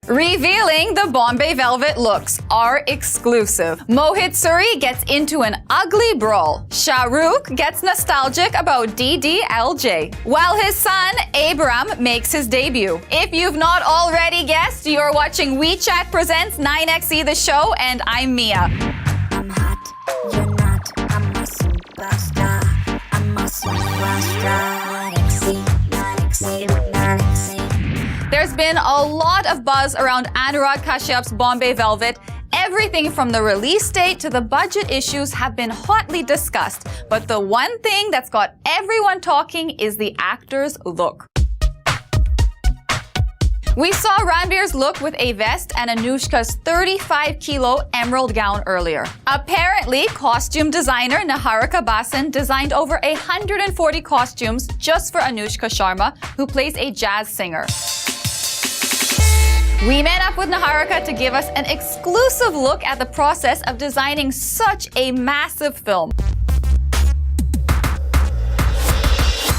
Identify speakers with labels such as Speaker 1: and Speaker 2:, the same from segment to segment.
Speaker 1: Revealing the Bombay Velvet looks, our exclusive. Mohit Suri gets into an ugly brawl. Shah Rukh gets nostalgic about DDLJ, while his son Abram makes his debut. If you've not already guessed, you're watching WeChat Presents 9XE the show, and I'm Mia.
Speaker 2: I'm hot, you're not. I'm a superstar. I'm a superstar. 9XE, 9XE, 9XE.
Speaker 1: There's been a lot of buzz around Anurag Kashyap's Bombay Velvet. Everything from the release date to the budget issues have been hotly discussed. But the one thing that's got everyone talking is the actor's look. We saw Ranbir's look with a vest and Anushka's 35-kilo emerald gown earlier. Apparently, costume designer Niharika Basan designed over 140 costumes just for Anushka Sharma, who plays a jazz singer. We met up with Niharika to give us an exclusive look at the process of designing such a massive film.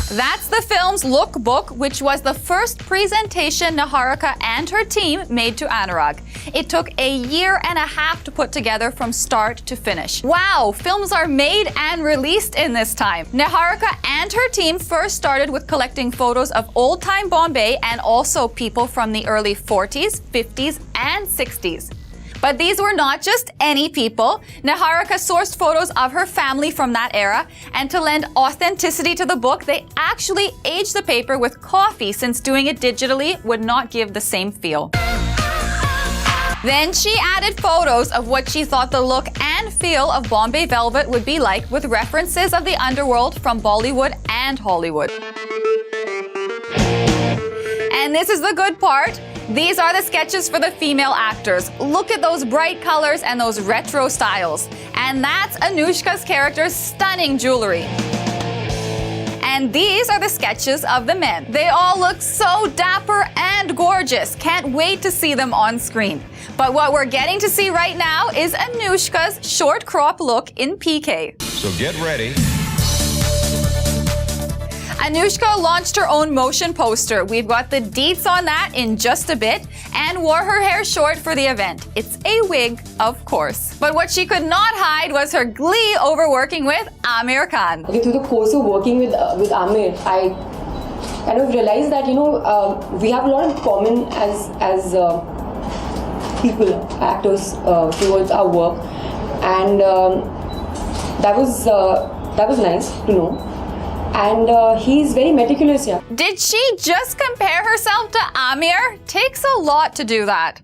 Speaker 1: That's the film's lookbook, which was the first presentation Niharika and her team made to Anurag. It took a year and a half to put together from start to finish. Wow, films are made and released in this time. Niharika and her team first started with collecting photos of old-time Bombay and also people from the early 40s, 50s, and 60s. But these were not just any people. Niharika sourced photos of her family from that era, and to lend authenticity to the book, they actually aged the paper with coffee, since doing it digitally would not give the same feel. Then she added photos of what she thought the look and feel of Bombay Velvet would be like, with references of the underworld from Bollywood and Hollywood. And this is the good part. These are the sketches for the female actors. Look at those bright colors and those retro styles. And that's Anushka's character's stunning jewelry. And these are the sketches of the men. They all look so dapper and gorgeous. Can't wait to see them on screen. But what we're getting to see right now is Anushka's short crop look in PK.
Speaker 3: So get ready.
Speaker 1: Anushka launched her own motion poster. We've got the deets on that in just a bit, and wore her hair short for the event. It's a wig, of course. But what she could not hide was her glee over working with Amir Khan.
Speaker 4: Okay, through the course of working with Amir, I kind of realized that, we have a lot in common as people, actors, towards our work, and that was nice to know. And he's very meticulous here.
Speaker 1: Did she just compare herself to Amir? Takes a lot to do that.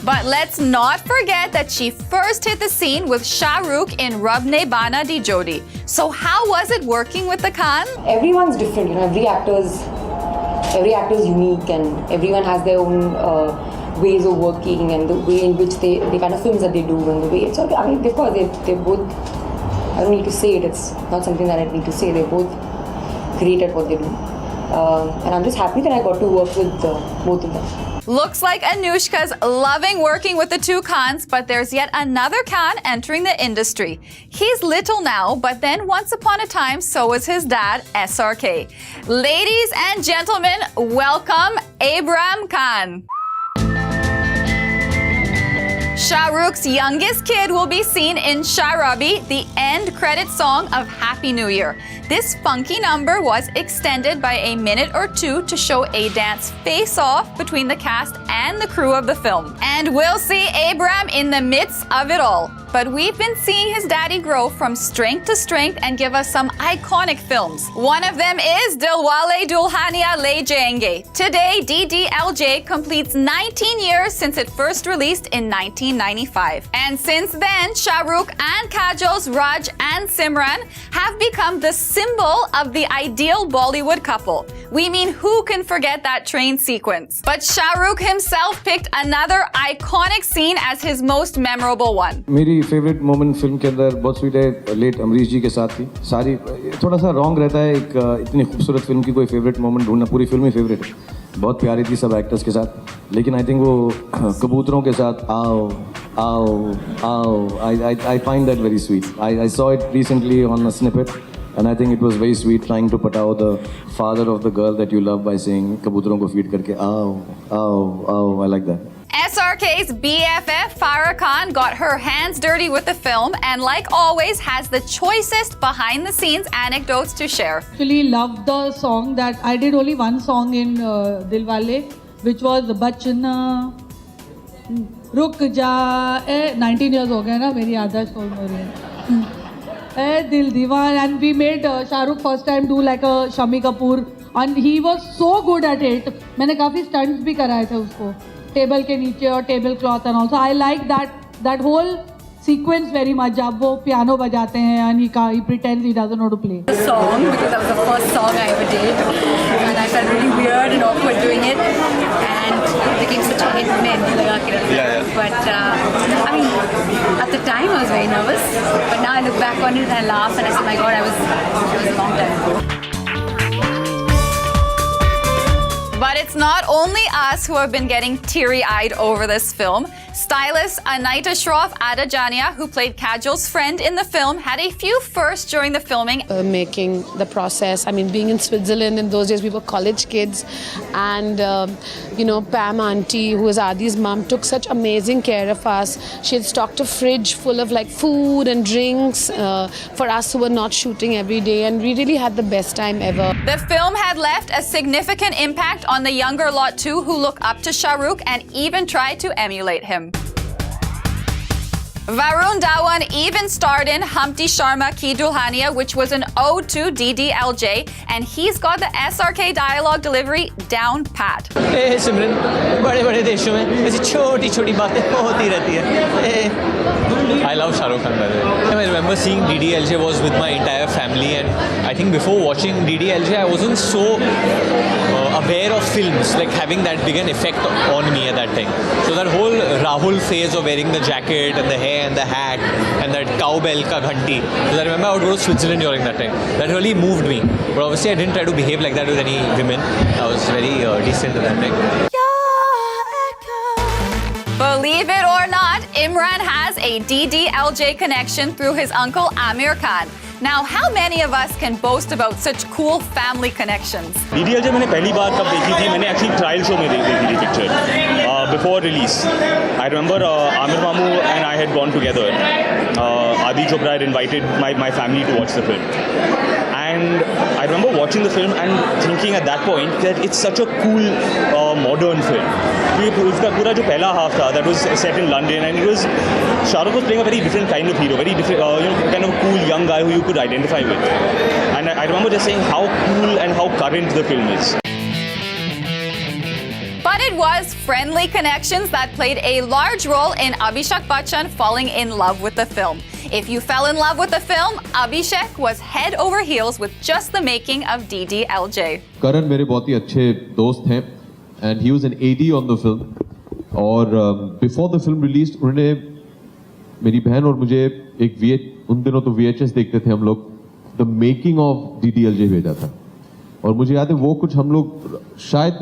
Speaker 1: But let's not forget that she first hit the scene with Shah Rukh in Rab Ne Bana Di Jodi. So how was it working with the Khan?
Speaker 4: Everyone's different, every actor is unique, and everyone has their own ways of working, and the way in which the kind of films that they do, and the way it's okay. I mean, of course, they're both. I don't need to say it, it's not something that I need to say. They're both great at what they do. And I'm just happy that I got to work with both of them.
Speaker 1: Looks like Anushka's loving working with the two Khans, but there's yet another Khan entering the industry. He's little now, but then once upon a time, so was his dad, SRK. Ladies and gentlemen, welcome Abram Khan. Shah Rukh's youngest kid will be seen in Sharabi, the end credit song of Happy New Year. This funky number was extended by a minute or two to show a dance face-off between the cast and the crew of the film. And we'll see Abram in the midst of it all. But we've been seeing his daddy grow from strength to strength and give us some iconic films. One of them is Dilwale Dulhania Le Jayenge. Today, DDLJ completes 19 years since it first released in 1995. And since then, Shah Rukh and Kajol's Raj and Simran have become the symbol of the ideal Bollywood couple. We mean, who can forget that train sequence? But Shah Rukh himself picked another iconic scene as his most memorable one.
Speaker 5: मेरी favourite moment film के अंदर बहुत sweet है, late Amrish जी के साथ थी। सारी थोड़ा सा रॉन्ग रहता है एक इतनी खूबसूरत फिल्म की कोई फेवरेट मोमेंट ढूंढना, पूरी फिल्म ही फेवरेट है। बहुत प्यारी थी सब एक्टर्स के साथ, लेकिन आई थिंक वो कबूतरों के साथ आओ आओ आओ, I find that very sweet. I saw it recently on a snippet And I think it was very sweet trying to patao the father of the girl that you love by saying kabutaron ko feed karke aao, aao, aao. I like that.
Speaker 1: SRK's BFF Farah Khan got her hands dirty with the film and, like always, has the choicest behind-the-scenes anecdotes to share.
Speaker 3: Actually loved the song that I did only one song in Dilwale, which was Bachna Ruk Ja. 19 years हो गया ना मेरी आदत सोन हो रही है. Dil Diwan, and we made Shah Rukh first time do like a Shami Kapoor, and he was so good at it. मैंने काफी stunts भी कराए थे उसको. टेबल के नीचे और table cloth and also I like that whole sequence very much. जब वो पियानो बजाते हैं and he pretends he doesn't know to play
Speaker 6: The song, because that was the first song I ever did, and I felt really weird and awkward doing it, and it became such a hit. But I mean, at the time I was very nervous, but now I look back on it and I laugh and I say, my God, it was a long time ago.
Speaker 1: But it's not only us who have been getting teary-eyed over this film. Stylist Anaita Shroff Adajania, who played Kajol's friend in the film, had a few firsts during the filming.
Speaker 7: Making the process, I mean, being in Switzerland in those days, we were college kids, and Pam auntie, who was Adi's mom, took such amazing care of us. She had stocked a fridge full of like food and drinks for us who were not shooting every day, and we really had the best time ever.
Speaker 1: The film had left a significant impact on the younger lot too, who look up to Shah Rukh and even try to emulate him. Varun Dhawan even starred in Humpty Sharma Ki Dulhania, which was an ode to DDLJ, and he's got the SRK dialogue delivery down pat.
Speaker 8: Hey Simran, बड़े-बड़े देशों में ऐसी छोटी-छोटी बातें होती रहती है. I love Shah Rukh Khan, by the way. I remember seeing DDLJ was with my entire family, and I think before watching DDLJ, I wasn't so aware of films like having that big an effect on me at that time. So that whole Rahul phase of wearing the jacket and the hair and the hat and that cowbell ka ghanti. So I remember I would go to Switzerland during that time. That really moved me. But obviously I didn't try to behave like that with any women. I was very decent at that time.
Speaker 1: Believe it or not, Imran has a DDLJ connection through his uncle Amir Khan. Now, how many of us can boast about such cool family connections?
Speaker 9: DDLJ मैंने पहली बार कब देखी थी? मैंने actually trial show में देखी थी picture before release. I remember Amir Mamu and I had gone together. Adi Chopra had invited my family to watch the film. And I remember watching the film and thinking at that point that it's such a cool modern film. उसका पूरा जो पहला half था, that was set in London, and it was Shah Rukh was playing a very different kind of hero, very different, kind of cool young guy who you could identify with. And I remember just saying how cool and how current the film is.
Speaker 1: But it was friendly connections that played a large role in Abhishek Bachchan falling in love with the film. If you fell in love with the film, Abhishek was head over heels with just the making of DDLJ.
Speaker 10: Karan मेरे बहुत ही अच्छे दोस्त हैं, and he was an AD on the film. और before the film released, उन्होंने मेरी बहन और मुझे एक उन दिनों तो VHS देखते थे हम लोग, the making of DDLJ भेजा था. और मुझे याद है वो कुछ हम लोग शायद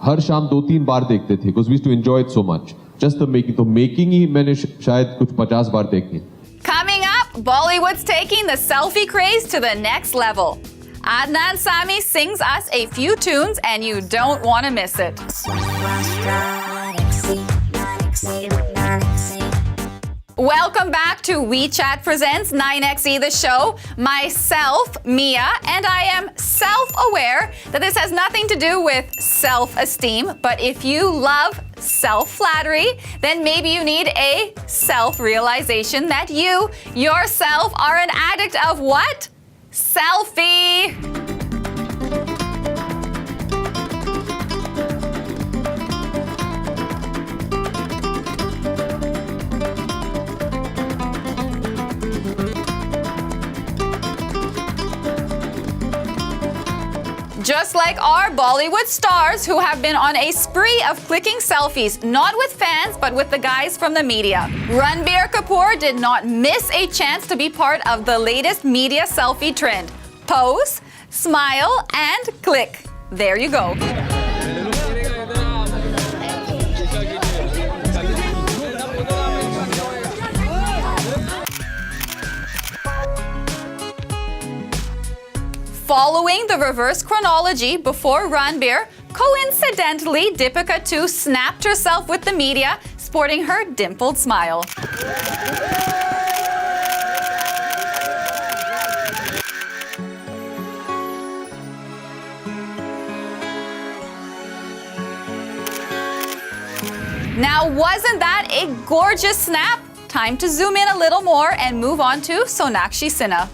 Speaker 10: हर शाम 2-3 बार देखते थे, because we used to enjoy it so much. Just the making, तो making ही मैंने शायद कुछ 50 बार देखी.
Speaker 1: Coming up, Bollywood's taking the selfie craze to the next level. Adnan Sami sings us a few tunes and you don't want to miss it. Welcome back to WeChat Presents 9XE the show. Myself, Mia, and I am self-aware that this has nothing to do with self-esteem, but if you love self-flattery, then maybe you need a self-realization that you, yourself, are an addict of what? Selfie! Just like our Bollywood stars who have been on a spree of clicking selfies, not with fans, but with the guys from the media. Ranbir Kapoor did not miss a chance to be part of the latest media selfie trend. Pose, smile, and click. There you go. Following the reverse chronology, before Ranbir, coincidentally, Deepika too snapped herself with the media, sporting her dimpled smile. Now, wasn't that a gorgeous snap? Time to zoom in a little more and move on to Sonakshi Sinha.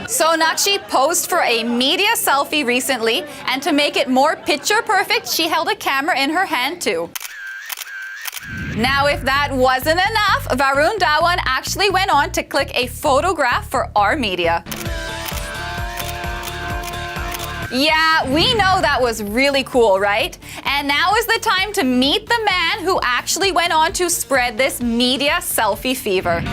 Speaker 1: Sonakshi posed for a media selfie recently, and to make it more picture perfect, she held a camera in her hand too. Now, if that wasn't enough, Varun Dhawan actually went on to click a photograph for our media. Yeah, we know that was really cool, right? And now is the time to meet the man who actually went on to spread this media selfie fever.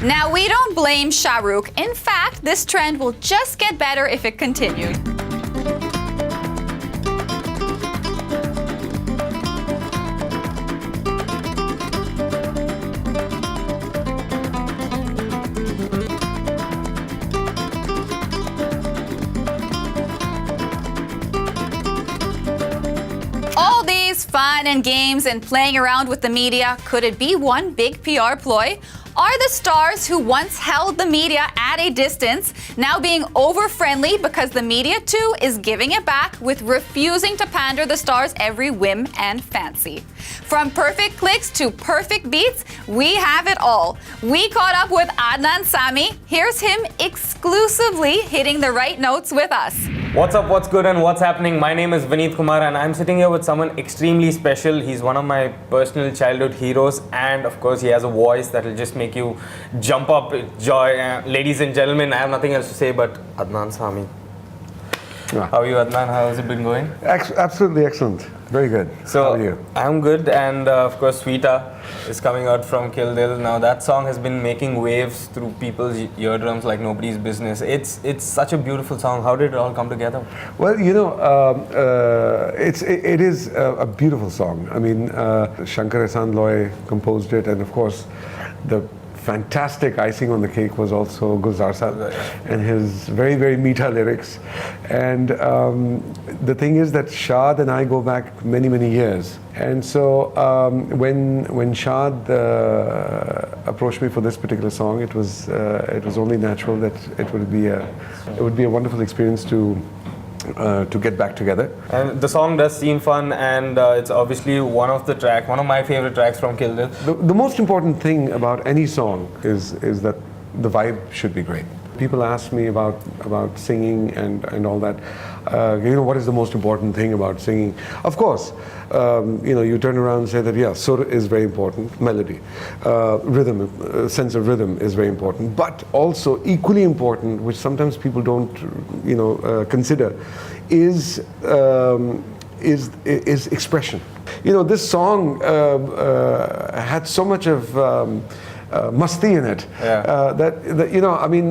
Speaker 1: Now, we don't blame Shah Rukh. In fact, this trend will just get better if it continued. All these fun and games and playing around with the media, could it be one big PR ploy? Are the stars who once held the media at a distance now being over-friendly because the media too is giving it back with refusing to pander the stars' every whim and fancy? From perfect clicks to perfect beats, we have it all. We caught up with Adnan Sami. Here's him exclusively hitting the right notes with us.
Speaker 11: What's up, what's good, and what's happening? My name is Vineet Kumar, and I'm sitting here with someone extremely special. He's one of my personal childhood heroes, and of course, he has a voice that will just make you jump up with joy. Ladies and gentlemen, I have nothing else to say but Adnan Sami. How are you, Adnan? How has it been going?
Speaker 12: Absolutely excellent. Very good.
Speaker 11: So,
Speaker 12: how are you?
Speaker 11: I'm good, and of course, Sweeta is coming out from Kill Dil. Now, that song has been making waves through people's eardrums like nobody's business. It's such a beautiful song. How did it all come together?
Speaker 12: Well, you know, it is a beautiful song. I mean, Shankar Ehsaan Loy composed it, and of course, the fantastic icing on the cake was also Gulzar Sahib and his very, very meeta lyrics. And the thing is that Shad and I go back many, many years. And so when Shad approached me for this particular song, it was only natural that it would be a wonderful experience to get back together.
Speaker 11: And the song does seem fun, and it's obviously one of my favorite tracks from Kill Dil.
Speaker 12: The most important thing about any song is that the vibe should be great. People ask me about singing and all that. You know, what is the most important thing about singing? Of course, you know, you turn around and say that, yeah, sur is very important, melody, rhythm, sense of rhythm is very important, but also equally important, which sometimes people don't, you know, consider, is expression. You know, this song had so much of masti in it, that you know, I mean,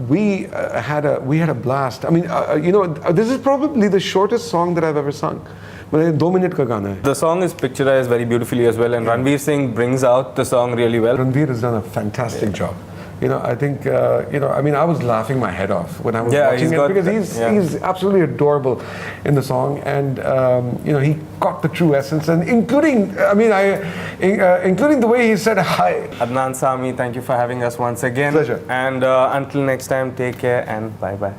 Speaker 12: we had a blast. I mean, you know, this is probably the shortest song that I've ever sung. 2 minute ka gana hai.
Speaker 11: The song is picturized very beautifully as well, and Ranveer Singh brings out the song really well.
Speaker 12: Ranveer has done a fantastic job. You know, I think, you know, I mean, I was laughing my head off when I was watching it, because he's absolutely adorable in the song, and you know, he caught the true essence, and including, I mean, including the way he said hi.
Speaker 11: Adnan Sami, thank you for having us once again.
Speaker 12: Pleasure.
Speaker 11: And until next time, take care and bye-bye.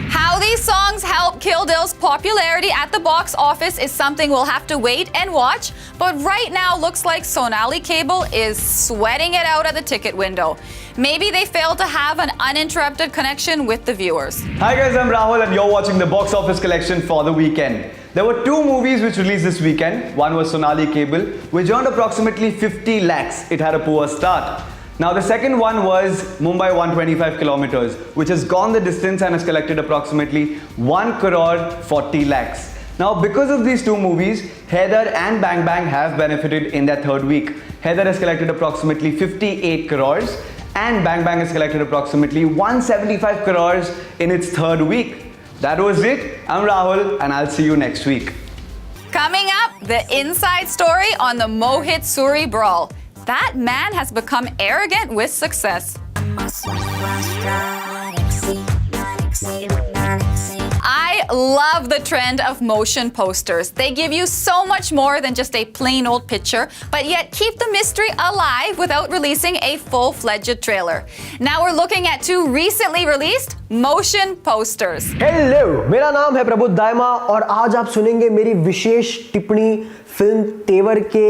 Speaker 1: How these songs help Kill Dil's popularity at the box office is something we'll have to wait and watch, but right now looks like Sonali Cable is sweating it out at the ticket window. Maybe they failed to have an uninterrupted connection with the viewers.
Speaker 13: Hi guys, I'm Rahul and you're watching the box office collection for the weekend. There were 2 movies which released this weekend. One was Sonali Cable, which earned approximately 50 lakhs. It had a poor start. Now the second one was Mumbai 125 kilometers, which has gone the distance and has collected approximately 1 crore 40 lakhs. Now because of these 2 movies, Haider and Bang Bang have benefited in their third week. Haider has collected approximately 58 crores and Bang Bang has collected approximately 175 crores in its third week. That was it. I'm Rahul and I'll see you next week.
Speaker 1: Coming up, the inside story on the Mohit Suri brawl. That man has become arrogant with success. I love the trend of motion posters. They give you so much more than just a plain old picture, but yet keep the mystery alive without releasing a full-fledged trailer. Now we're looking at two recently released motion posters.
Speaker 14: Hello, मेरा नाम है प्रबुद्ध दायमा और आज आप सुनेंगे मेरी विशेष टिप्पणी फिल्म तेवर के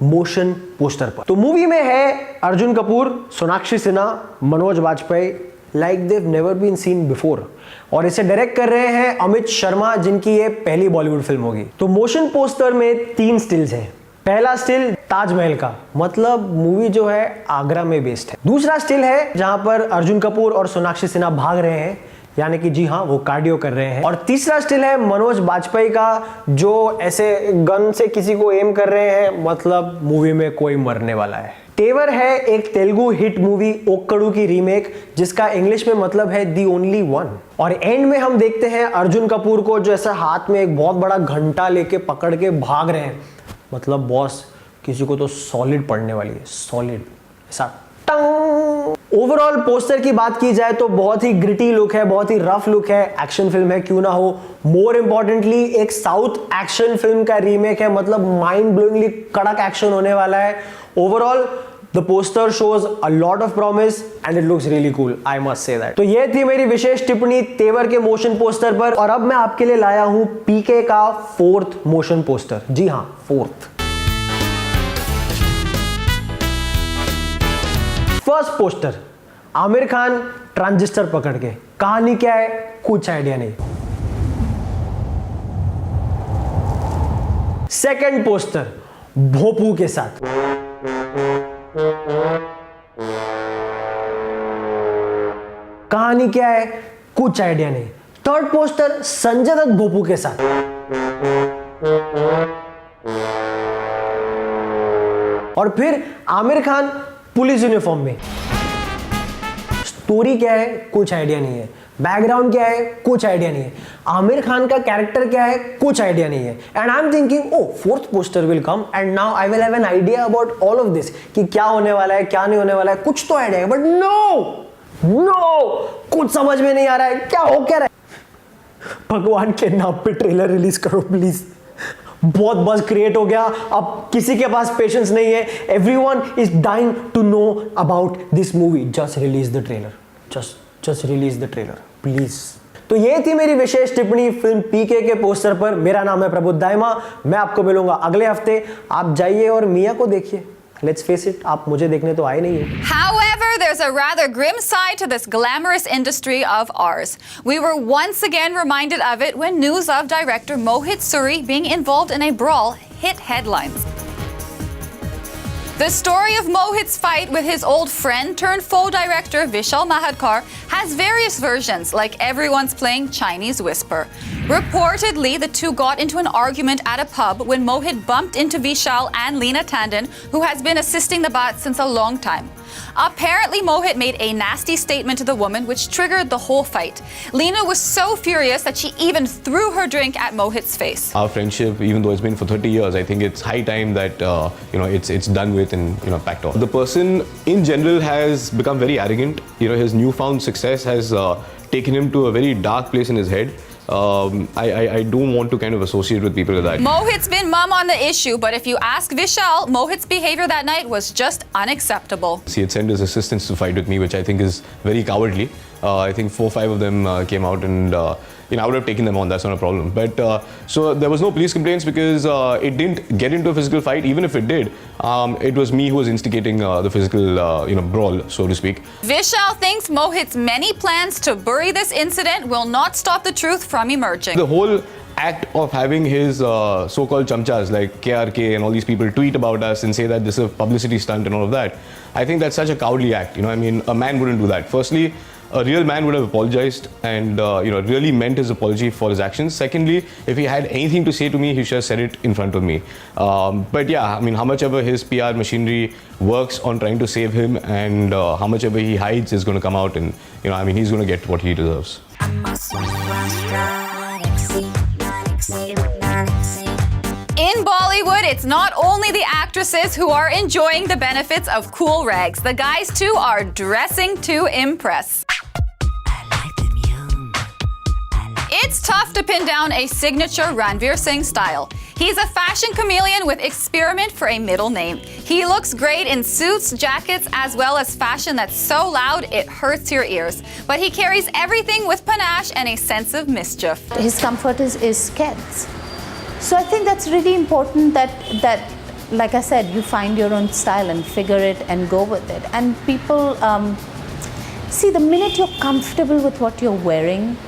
Speaker 14: मोशन पोस्टर पर। तो मूवी में है Arjun Kapoor, Sonakshi Sinha, Manoj Vajpayee, like they've never been seen before। और इसे डायरेक्ट कर रहे हैं अमित शर्मा, जिनकी ये पहली बॉलीवुड फिल्म होगी। तो मोशन पोस्टर में 3 स्टिल्स हैं। पहला स्टिल ताजमहल का, मतलब मूवी जो है आगरा में बेस्ड है। दूसरा स्टिल है जहां पर अर्जुन कपूर और सोनाक्षी सिन्हा भाग रहे हैं, यानी कि जी हाँ वो कार्डियो कर रहे हैं। और तीसरा स्टिल है मनोज वाजपेयी का, जो ऐसे गन से किसी को एम कर रहे हैं, मतलब मूवी में कोई मरने वाला है। तेवर है एक तेलुगु हिट मूवी ओक्कड़ू की रीमेक, जिसका इंग्लिश में मतलब है दी ओनली वन। और एंड में हम देखते हैं अर्जुन कपूर को जो ऐसा हाथ में एक बहुत बड़ा घंटा लेके पकड़ के भाग रहे हैं, मतलब बॉस किसी को तो सॉलिड पड़ने वाली है, सॉलिड ऐसा टंग। ओवरऑल पोस्टर की बात की जाए तो बहुत ही ग्रिटी लुक है, बहुत ही रफ लुक है। एक्शन फिल्म है क्यों ना हो, मोर इंपॉर्टेंटली एक साउथ एक्शन फिल्म का रीमेक है, मतलब माइंड ब्लोइंगली कड़क एक्शन होने वाला है। Overall the poster shows a lot of promise and it looks really cool, I must say that. तो ये थी मेरी विशेष टिप्पणी तेवर के मोशन पोस्टर पर। और अब मैं आपके लिए लाया हूं पीके का 4th मोशन पोस्टर। जी हां, 4th। First poster, Aamir Khan transistor पकड़ के। कहानी क्या है, कुछ आइडिया नहीं। सेकंड पोस्टर, भोपू के साथ। कहानी क्या है, कुछ आइडिया नहीं। थर्ड पोस्टर, संजय दत्त भोपू के साथ। और फिर आमिर खान पुलिस यूनिफॉर्म में। स्टोरी क्या है, कुछ आइडिया नहीं है। बैकग्राउंड क्या है, कुछ आइडिया नहीं है। आमिर खान का कैरेक्टर क्या है, कुछ आइडिया नहीं है। And I am thinking O 4th poster will come and now I will have an idea about all of this, कि क्या होने वाला है, क्या नहीं होने वाला है, कुछ तो आइडिया है। बट नो, कुछ समझ में नहीं आ रहा है, क्या हो क्या रहा है। भगवान के नाम पे ट्रेलर रिलीज करो प्लीज। बहुत बज़ क्रिएट हो गया, अब किसी के पास पेशेंस नहीं है। Everyone is dying to know about this movie. Just release the trailer, just release the trailer please. तो ये थी मेरी विशेष टिप्पणी फिल्म पीके के पोस्टर पर। मेरा नाम है प्रबुद्ध दायमा, मैं आपको मिलूंगा अगले हफ्ते। आप जाइए और मिया को देखिए। लेट्स फेस इट, आप मुझे देखने तो आए नहीं हो।
Speaker 1: However, there's a rather grim side to this glamorous industry of ours. We were once again reminded of it when news of director Mohit Suri being involved in a brawl hit headlines. The story of Mohit's fight with his old friend turned foe director Vishal Mahadkar has various versions, like everyone's playing Chinese Whisper. Reportedly, the two got into an argument at a pub when Mohit bumped into Vishal and Leena Tandon, who has been assisting the Bhat since a long time. Apparently, Mohit made a nasty statement to the woman, which triggered the whole fight. Leena was so furious that she even threw her drink at Mohit's face.
Speaker 15: Our friendship, even though it's been for 30 years, I think it's high time that it's done with and packed off. The person in general has become very arrogant. His newfound success has taken him to a very dark place in his head. I don't want to kind of associate with people like that.
Speaker 1: Mohit's been mum on the issue, but if you ask Vishal, Mohit's behavior that night was just unacceptable.
Speaker 15: He had sent his assistants to fight with me, which I think is very cowardly. I think 4-5 of them came out and I would have taken them on, that's not a problem. But so there was no police complaints because it didn't get into a physical fight. Even if it did, it was me who was instigating the physical brawl, so to speak.
Speaker 1: Vishal thinks Mohit's many plans to bury this incident will not stop the truth from emerging.
Speaker 15: The whole act of having his so-called chamchas like KRK and all these people tweet about us and say that this is a publicity stunt and all of that, I think that's such a cowardly act. I mean, a man wouldn't do that. Firstly, a real man would have apologized and really meant his apology for his actions. Secondly, if he had anything to say to me, he should have said it in front of me. But yeah, I mean, how much ever his PR machinery works on trying to save him and how much ever he hides is going to come out and he's going to get what he deserves.
Speaker 1: Bollywood, it's not only the actresses who are enjoying the benefits of cool rags. The guys too are dressing to impress. It's tough to pin down a signature Ranbir Singh style. He's a fashion chameleon with experiment for a middle name. He looks great in suits, jackets, as well as fashion that's so loud it hurts your ears. But he carries everything with panache and a sense of mischief.
Speaker 16: His comfort is kids. So I think that's really important that like I said, you find your own style and figure it and go with it. And people, see, the minute you're comfortable with what you're wearing,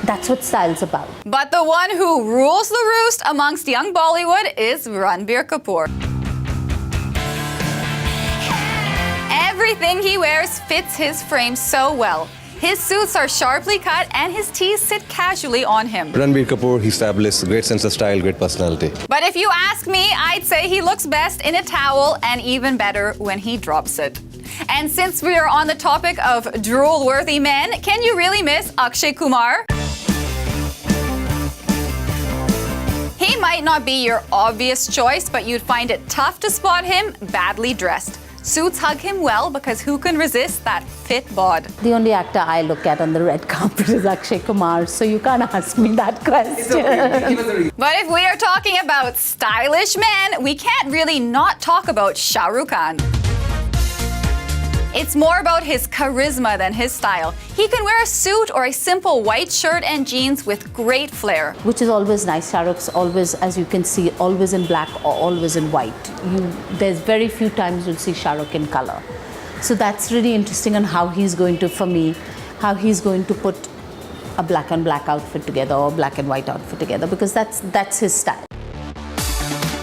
Speaker 16: that's what style's about.
Speaker 1: But the one who rules the roost amongst young Bollywood is Ranbir Kapoor. Everything he wears fits his frame so well. His suits are sharply cut and his tees sit casually on him.
Speaker 17: Ranbir Kapoor, he's fabulous, great sense of style, great personality.
Speaker 1: But if you ask me, I'd say he looks best in a towel and even better when he drops it. And since we are on the topic of drool-worthy men, can you really miss Akshay Kumar? He might not be your obvious choice, but you'd find it tough to spot him badly dressed. Suits hug him well because who can resist that fit bod?
Speaker 16: The only actor I look at on the red carpet is Akshay Kumar, so you can't ask me that question.
Speaker 1: But if we are talking about stylish men, we can't really not talk about Shah Rukh Khan. It's more about his charisma than his style. He can wear a suit or a simple white shirt and jeans with great flair.
Speaker 16: Which is always nice. Shah Rukh's always, as you can see, always in black or always in white. There's very few times you'll see Shah Rukh in color. So that's really interesting on how he's going to, for me, how he's going to put a black and black outfit together or black and white outfit together, because that's his style.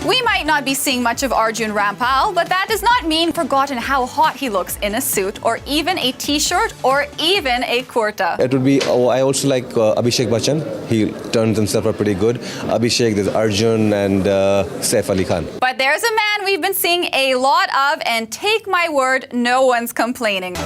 Speaker 1: We might not be seeing much of Arjun Rampal, but that does not mean forgotten how hot he looks in a suit or even a t-shirt or even a kurta.
Speaker 17: It would be, I also like Abhishek Bachchan. He turns himself up pretty good. Abhishek, there's Arjun and Saif Ali Khan.
Speaker 1: But there's a man we've been seeing a lot of, and take my word, no one's complaining.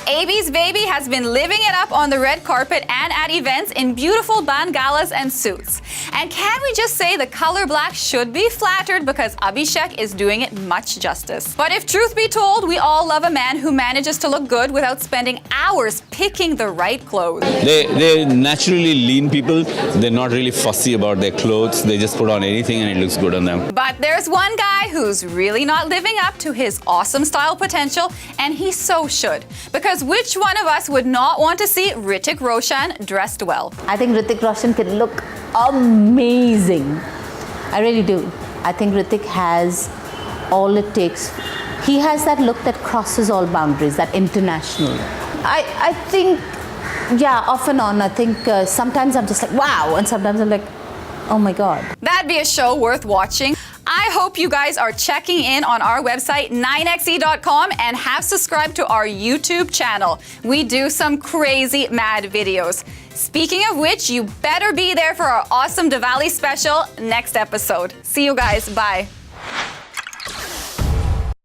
Speaker 1: AB's baby has been living it up on the red carpet and at events in beautiful bangalas and suits. And can we just say the color black should be flattered because Abhishek is doing it much justice. But if truth be told, we all love a man who manages to look good without spending hours picking the right clothes.
Speaker 18: They're naturally lean people. They're not really fussy about their clothes. They just put on anything and it looks good on them.
Speaker 1: But there's one guy who's really not living up to his awesome style potential, and he so should. Because which one of us would not want to see Hrithik Roshan dressed well?
Speaker 16: I think Hrithik Roshan can look amazing. I really do. I think Hrithik has all it takes. He has that look that crosses all boundaries, that international. I think, yeah, off and on. I think sometimes I'm just like, wow, and sometimes I'm like, oh my God.
Speaker 1: That'd be a show worth watching. I hope you guys are checking in on our website 9xe.com and have subscribed to our YouTube channel. We do some crazy mad videos. Speaking of which, you better be there for our awesome Diwali special next episode. See you guys. Bye.